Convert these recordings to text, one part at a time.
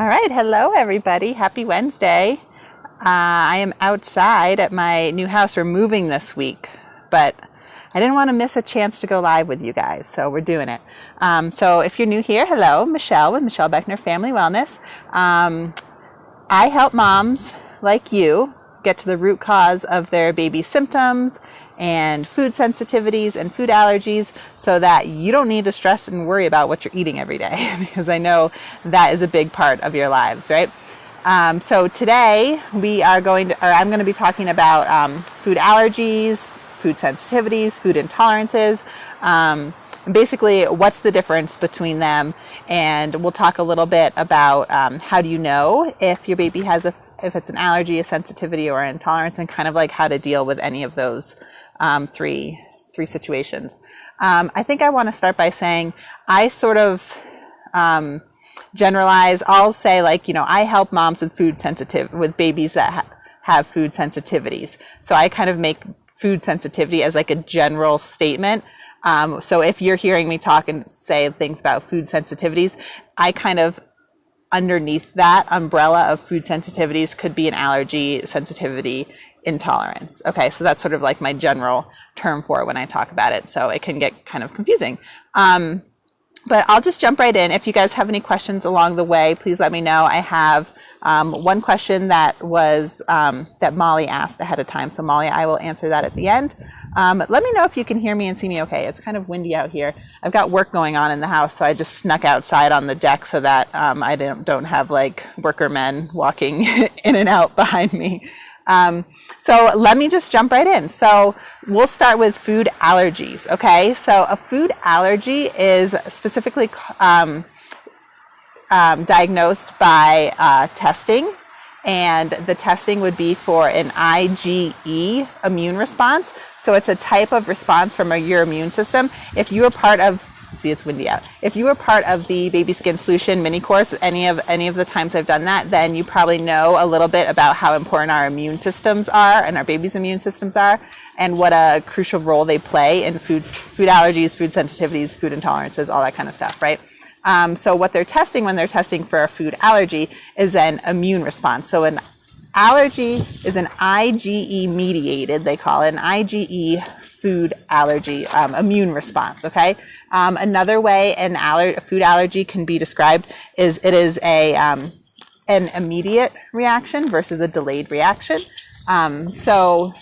All right, hello everybody. Happy Wednesday. I am outside at my new house. We're moving this week, but I didn't want to miss a chance to go live with you guys, so we're doing it. So if you're new here, hello, Michelle with Michelle Beckner Family Wellness. I help moms like you get to the root cause of their baby's symptoms and food sensitivities and food allergies so that you don't need to stress and worry about what you're eating every day because I know that is a big part of your lives, right? So today I'm going to be talking about food allergies, food sensitivities, food intolerances, and basically what's the difference between them, and we'll talk a little bit about how do you know if your baby has if it's an allergy, a sensitivity, or an intolerance, and kind of like how to deal with any of those three situations. I think I want to start by saying I sort of generalize. I'll say, like, I help moms with babies that have food sensitivities. So I kind of make food sensitivity as like a general statement. So if you're hearing me talk and say things about food sensitivities, I kind of underneath that umbrella of food sensitivities could be an allergy, sensitivity, intolerance. Okay, so that's sort of like my general term for it when I talk about it. So it can get kind of confusing. But I'll just jump right in. If you guys have any questions along the way, please let me know. I have one question that was that Molly asked ahead of time. So Molly, I will answer that at the end. Let me know if you can hear me and see me okay. It's kind of windy out here. I've got work going on in the house, so I just snuck outside on the deck so that I don't have like worker men walking in and out behind me. So let me just jump right in. So we'll start with food allergies, okay? So a food allergy is specifically diagnosed by testing, and the testing would be for an IgE immune response. So it's a type of response from your immune system. If you are part of it's windy out. If you were part of the Baby Skin Solution mini course, any of the times I've done that, then you probably know a little bit about how important our immune systems are and our baby's immune systems are, and what a crucial role they play in food allergies, food sensitivities, food intolerances, all that kind of stuff, right? So what they're testing when they're testing for a food allergy is an immune response. So an allergy is an IgE mediated, they call it, an IgE food allergy immune response, okay? Another way a food allergy can be described is it is an immediate reaction versus a delayed reaction. So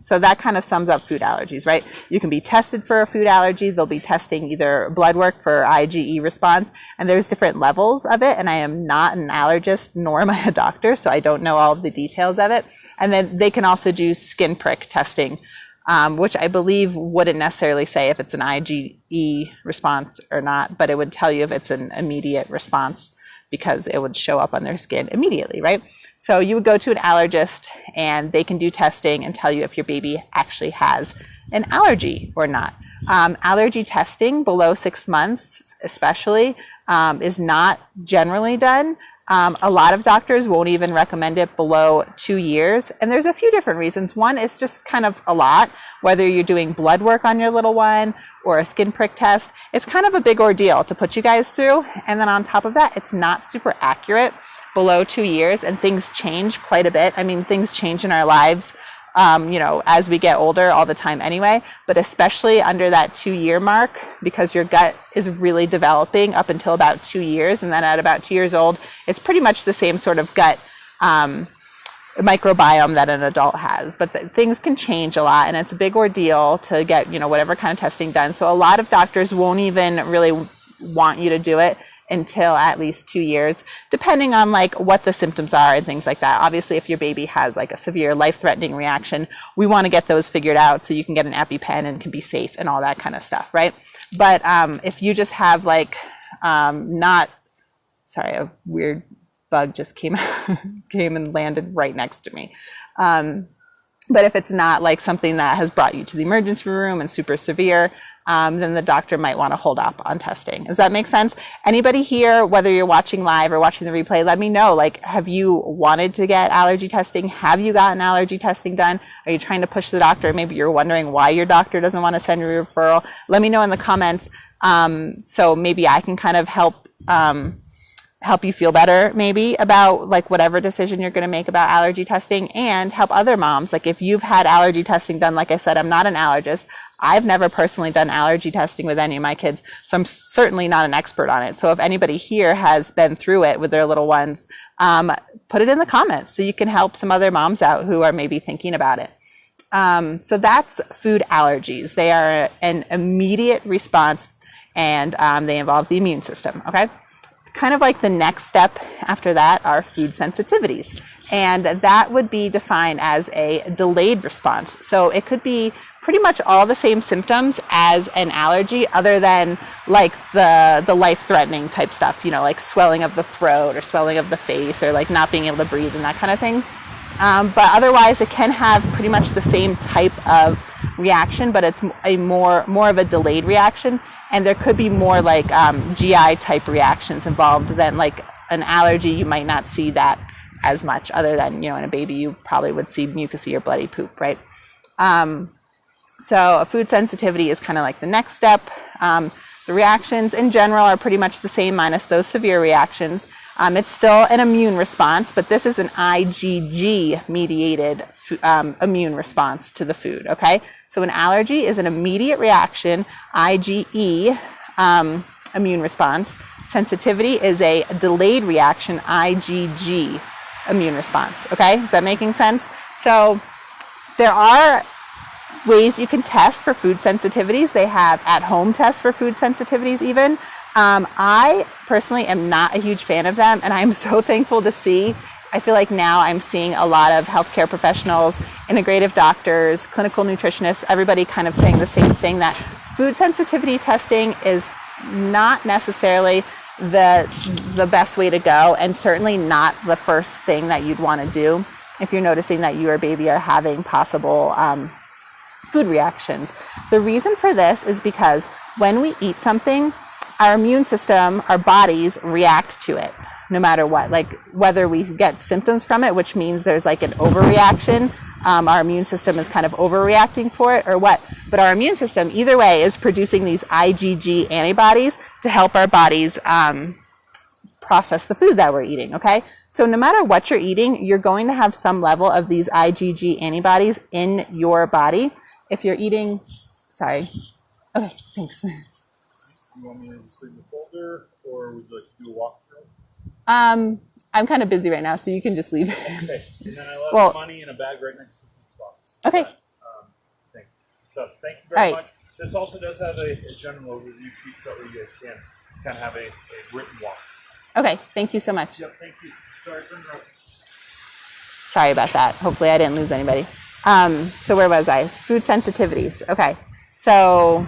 that kind of sums up food allergies, right? You can be tested for a food allergy. They'll be testing either blood work for IgE response, and there's different levels of it, and I am not an allergist, nor am I a doctor, so I don't know all of the details of it. And then they can also do skin prick testing, which I believe wouldn't necessarily say if it's an IgE response or not, but it would tell you if it's an immediate response because it would show up on their skin immediately, right? So you would go to an allergist and they can do testing and tell you if your baby actually has an allergy or not. Allergy testing below 6 months especially is not generally done. A lot of doctors won't even recommend it below 2 years. And there's a few different reasons. One, it's just kind of a lot, whether you're doing blood work on your little one or a skin prick test. It's kind of a big ordeal to put you guys through. And then on top of that, it's not super accurate below 2 years, and things change quite a bit. I mean, things change in our lives, as we get older all the time anyway, but especially under that 2 year mark, because your gut is really developing up until about 2 years. And then at about 2 years old, it's pretty much the same sort of gut microbiome that an adult has, but things can change a lot, and it's a big ordeal to get, whatever kind of testing done. So a lot of doctors won't even really want you to do it until at least 2 years, depending on like what the symptoms are and things like that. Obviously, if your baby has like a severe life-threatening reaction, we want to get those figured out so you can get an EpiPen and can be safe and all that kind of stuff, right? But if you just have like a weird bug just came and landed right next to me. But if it's not like something that has brought you to the emergency room and super severe, then the doctor might want to hold up on testing. Does that make sense? Anybody here, whether you're watching live or watching the replay, let me know, like, have you wanted to get allergy testing? Have you gotten allergy testing done? Are you trying to push the doctor? Maybe you're wondering why your doctor doesn't want to send you a referral. Let me know in the comments, so maybe I can kind of help help you feel better maybe about like whatever decision you're going to make about allergy testing, and help other moms. Like if you've had allergy testing done, like I said, I'm not an allergist. I've never personally done allergy testing with any of my kids, so I'm certainly not an expert on it. So if anybody here has been through it with their little ones, put it in the comments so you can help some other moms out who are maybe thinking about it. So that's food allergies. They are an immediate response, and they involve the immune system, okay? Kind of like the next step after that are food sensitivities. And that would be defined as a delayed response. So it could be pretty much all the same symptoms as an allergy, other than like the life-threatening type stuff, you know, like swelling of the throat or swelling of the face or like not being able to breathe and that kind of thing. But otherwise, it can have pretty much the same type of reaction, but it's a more of a delayed reaction. And there could be more like GI type reactions involved than like an allergy. You might not see that as much, other than, you know, in a baby, you probably would see mucousy or bloody poop, right? So a food sensitivity is kind of like the next step. The reactions in general are pretty much the same, minus those severe reactions. It's still an immune response, but this is an IgG-mediated immune response to the food, okay? So an allergy is an immediate reaction, IgE immune response. Sensitivity is a delayed reaction, IgG immune response, okay? Is that making sense? So there are ways you can test for food sensitivities. They have at-home tests for food sensitivities even. I personally am not a huge fan of them, and I'm so thankful to see. I feel like now I'm seeing a lot of healthcare professionals, integrative doctors, clinical nutritionists, everybody kind of saying the same thing, that food sensitivity testing is not necessarily the best way to go, and certainly not the first thing that you'd want to do if you're noticing that you or baby are having possible food reactions. The reason for this is because when we eat something, our immune system, our bodies react to it no matter what. Like whether we get symptoms from it, which means there's like an overreaction, our immune system is kind of overreacting for it, or what. But our immune system, either way, is producing these IgG antibodies to help our bodies process the food that we're eating, okay? So no matter what you're eating, you're going to have some level of these IgG antibodies in your body. If you're eating, sorry. Okay, thanks. You want me to just leave the folder, or would you like to do a walkthrough? I'm kind of busy right now, so you can just leave it. Okay, and then I left the money in a bag right next to the box. Okay. Thing. So thank you very All right. much. This also does have a general overview sheet, so that you guys can kind of have a written walk. Okay, thank you so much. Yep, thank you. Sorry for interrupting. Sorry about that. Hopefully I didn't lose anybody. So where was I? Food sensitivities. Okay, so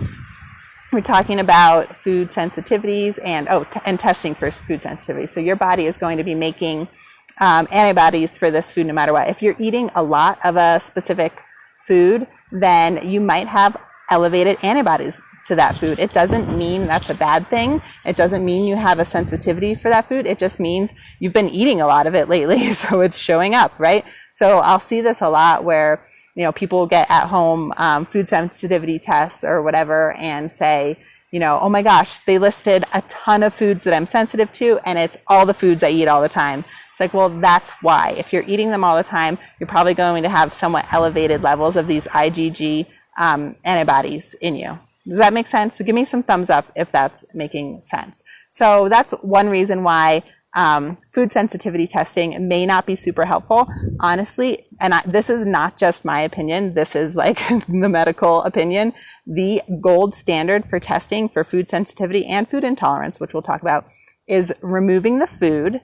we're talking about food sensitivities and testing for food sensitivity. So your body is going to be making antibodies for this food no matter what. If you're eating a lot of a specific food, then you might have elevated antibodies to that food. It doesn't mean that's a bad thing. It doesn't mean you have a sensitivity for that food. It just means you've been eating a lot of it lately, so it's showing up, right? So I'll see this a lot where, you know, people get at home food sensitivity tests or whatever and say, you know, oh my gosh, they listed a ton of foods that I'm sensitive to, and it's all the foods I eat all the time. It's like, well, that's why. If you're eating them all the time, you're probably going to have somewhat elevated levels of these IgG antibodies in you. Does that make sense? So give me some thumbs up if that's making sense. So that's one reason why food sensitivity testing may not be super helpful, honestly. And this is not just my opinion. This is like the medical opinion. The gold standard for testing for food sensitivity and food intolerance, which we'll talk about, is removing the food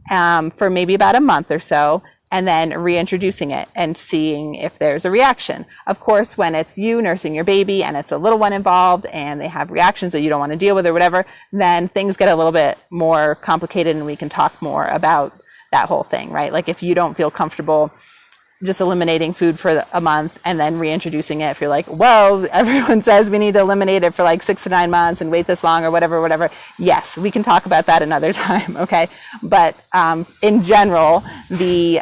for maybe about a month or so, and then reintroducing it and seeing if there's a reaction. Of course, when it's you nursing your baby and it's a little one involved and they have reactions that you don't want to deal with or whatever, then things get a little bit more complicated and we can talk more about that whole thing, right? Like if you don't feel comfortable just eliminating food for a month and then reintroducing it, if you're like, whoa, everyone says we need to eliminate it for like 6 to 9 months and wait this long or whatever, yes, we can talk about that another time, okay? But in general, the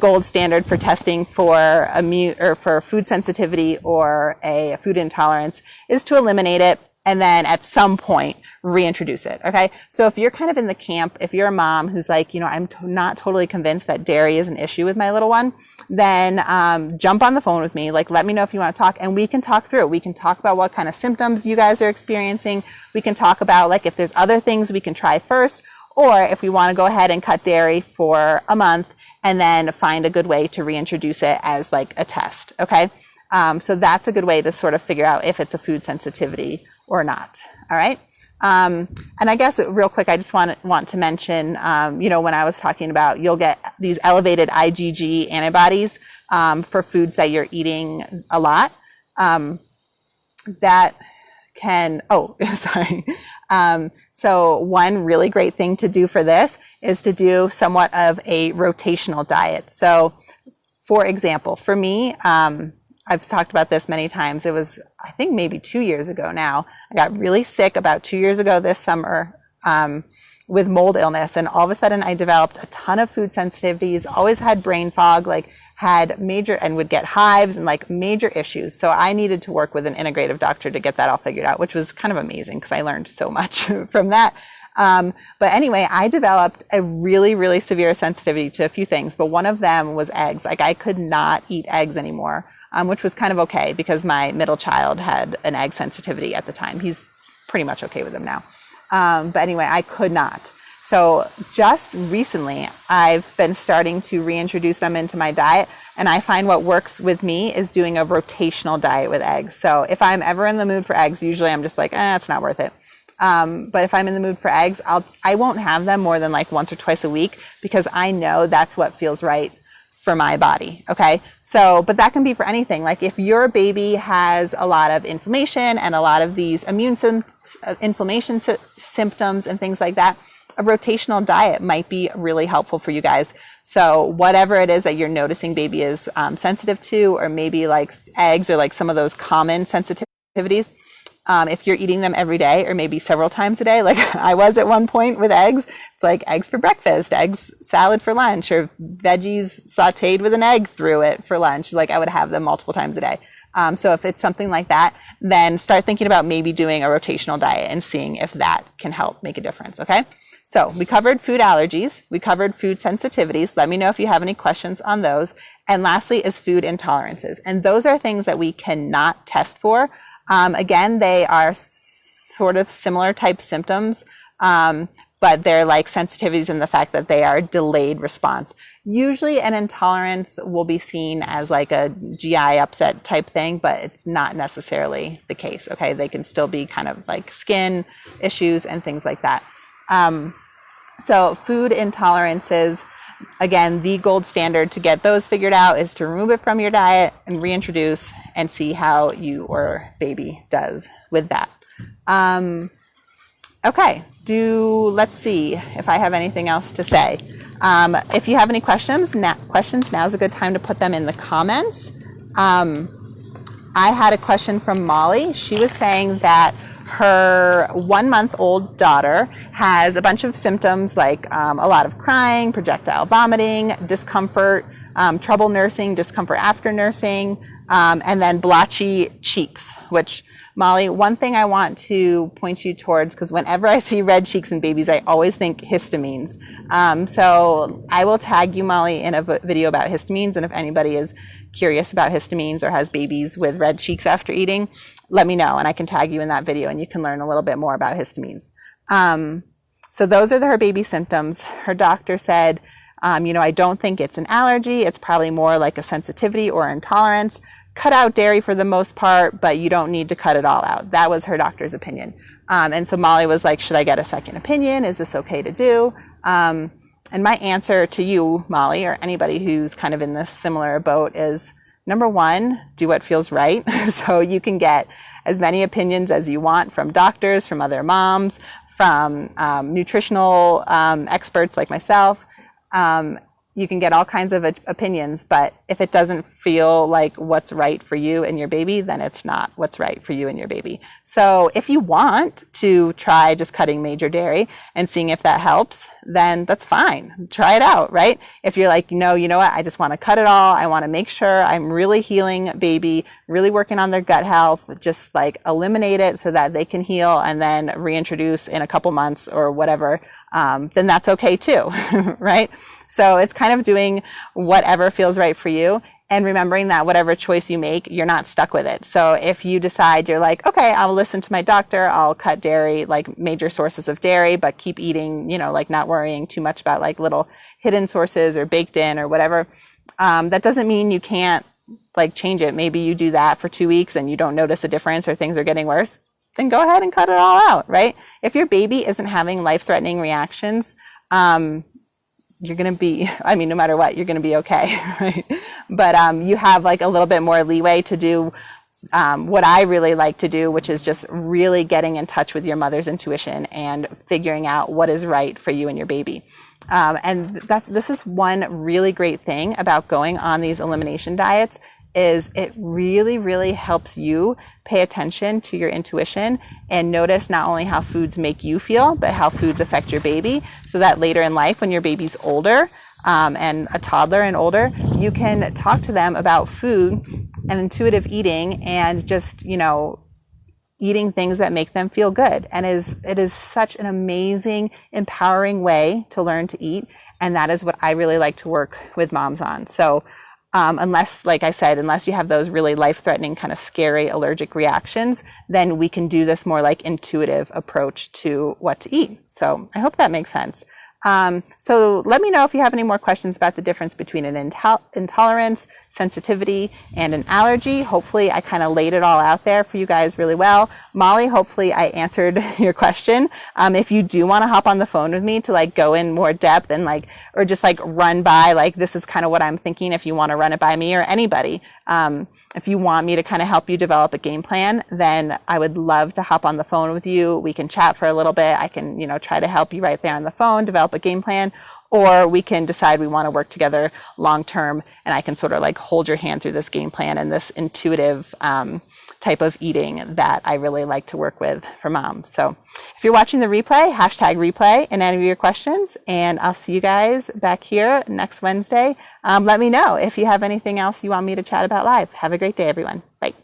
gold standard for testing for for food sensitivity or a food intolerance is to eliminate it and then at some point reintroduce it. Okay. So if you're kind of in the camp, if you're a mom who's like, I'm not totally convinced that dairy is an issue with my little one, then jump on the phone with me. Like, let me know if you want to talk, and we can talk through it. We can talk about what kind of symptoms you guys are experiencing. We can talk about like if there's other things we can try first, or if we want to go ahead and cut dairy for a month and then find a good way to reintroduce it as like a test. Okay. So that's a good way to sort of figure out if it's a food sensitivity or not. All right. And I guess real quick, I just want to mention, when I was talking about, you'll get these elevated IgG antibodies for foods that you're eating a lot. That can, sorry. So one really great thing to do for this is to do somewhat of a rotational diet. So for example, for me, I've talked about this many times. It was, I think, maybe 2 years ago now. I got really sick about 2 years ago this summer with mold illness. And all of a sudden I developed a ton of food sensitivities, always had brain fog, like had major, and would get hives and like major issues. So I needed to work with an integrative doctor to get that all figured out, which was kind of amazing because I learned so much from that. But anyway, I developed a really, really severe sensitivity to a few things, but one of them was eggs. Like I could not eat eggs anymore. Which was kind of okay because my middle child had an egg sensitivity at the time. He's pretty much okay with them now. But anyway, I could not. So just recently, I've been starting to reintroduce them into my diet. And I find what works with me is doing a rotational diet with eggs. So if I'm ever in the mood for eggs, usually I'm just like, it's not worth it. But if I'm in the mood for eggs, I won't have them more than like once or twice a week because I know that's what feels right for my body. Okay. So, but that can be for anything. Like if your baby has a lot of inflammation and a lot of these inflammation symptoms and things like that, a rotational diet might be really helpful for you guys. So whatever it is that you're noticing baby is sensitive to, or maybe like eggs or like some of those common sensitivities, if you're eating them every day or maybe several times a day, like I was at one point with eggs, it's like eggs for breakfast, eggs salad for lunch, or veggies sauteed with an egg through it for lunch. Like I would have them multiple times a day. So if it's something like that, then start thinking about maybe doing a rotational diet and seeing if that can help make a difference. Okay. So we covered food allergies. We covered food sensitivities. Let me know if you have any questions on those. And lastly is food intolerances. And those are things that we cannot test for. Again, they are sort of similar type symptoms, but they're like sensitivities in the fact that they are delayed response. Usually an intolerance will be seen as like a GI upset type thing, but it's not necessarily the case. Okay. They can still be kind of like skin issues and things like that. So food intolerances, again, the gold standard to get those figured out is to remove it from your diet and reintroduce and see how you or baby does with that. Okay, let's see if I have anything else to say. If you have any questions, now is a good time to put them in the comments. I had a question from Molly. She was saying that her 1-month-old daughter has a bunch of symptoms like a lot of crying, projectile vomiting, discomfort, trouble nursing, discomfort after nursing, and then blotchy cheeks, which, Molly, one thing I want to point you towards, because whenever I see red cheeks in babies, I always think histamines. So I will tag you, Molly, in a video about histamines, and if anybody is curious about histamines or has babies with red cheeks after eating, let me know, and I can tag you in that video, and you can learn a little bit more about histamines. So those are her baby symptoms. Her doctor said, I don't think it's an allergy. It's probably more like a sensitivity or intolerance. Cut out dairy for the most part, but you don't need to cut it all out. That was her doctor's opinion. And so Molly was like, should I get a second opinion? Is this okay to do? And my answer to you, Molly, or anybody who's kind of in this similar boat is, number one, do what feels right. So you can get as many opinions as you want from doctors, from other moms, from nutritional experts like myself. You can get all kinds of opinions, but if it doesn't feel like what's right for you and your baby, then it's not what's right for you and your baby. So if you want to try just cutting major dairy and seeing if that helps, then that's fine. Try it out, right? If you're like, no, you know what, I just want to cut it all. I want to make sure I'm really healing baby, really working on their gut health, just like eliminate it so that they can heal and then reintroduce in a couple months or whatever, then that's okay too, right? So it's kind of doing whatever feels right for you, and remembering that whatever choice you make, you're not stuck with it. So if you decide you're like, okay, I'll listen to my doctor, I'll cut dairy, like major sources of dairy, but keep eating, you know, like not worrying too much about like little hidden sources or baked in or whatever, that doesn't mean you can't like change it. Maybe you do that for 2 weeks and you don't notice a difference or things are getting worse, then go ahead and cut it all out, right? If your baby isn't having life-threatening reactions, you're going to be, I mean, no matter what, you're going to be okay, right? But you have like a little bit more leeway to do what I really like to do, which is just really getting in touch with your mother's intuition and figuring out what is right for you and your baby. And this is one really great thing about going on these elimination diets is it really, really helps you pay attention to your intuition and notice not only how foods make you feel, but how foods affect your baby, so that later in life when your baby's older and a toddler and older, you can talk to them about food and intuitive eating and just, you know, eating things that make them feel good. And it is such an amazing, empowering way to learn to eat. And that is what I really like to work with moms on. So unless, like I said, unless you have those really life-threatening, kind of scary allergic reactions, then we can do this more like intuitive approach to what to eat. So I hope that makes sense. So let me know if you have any more questions about the difference between an intolerance, sensitivity, and an allergy. Hopefully I kind of laid it all out there for you guys really well. Molly, hopefully I answered your question. If you do want to hop on the phone with me to like go in more depth and like, or just like run by, like this is kind of what I'm thinking, if you want to run it by me or anybody, if you want me to kind of help you develop a game plan, then I would love to hop on the phone with you. We can chat for a little bit. I can, you know, try to help you right there on the phone, develop a game plan, or we can decide we want to work together long term, and I can sort of like hold your hand through this game plan and this intuitive type of eating that I really like to work with for moms. So if you're watching the replay, #replay in any of your questions, and I'll see you guys back here next Wednesday. Let me know if you have anything else you want me to chat about live. Have a great day, everyone. Bye.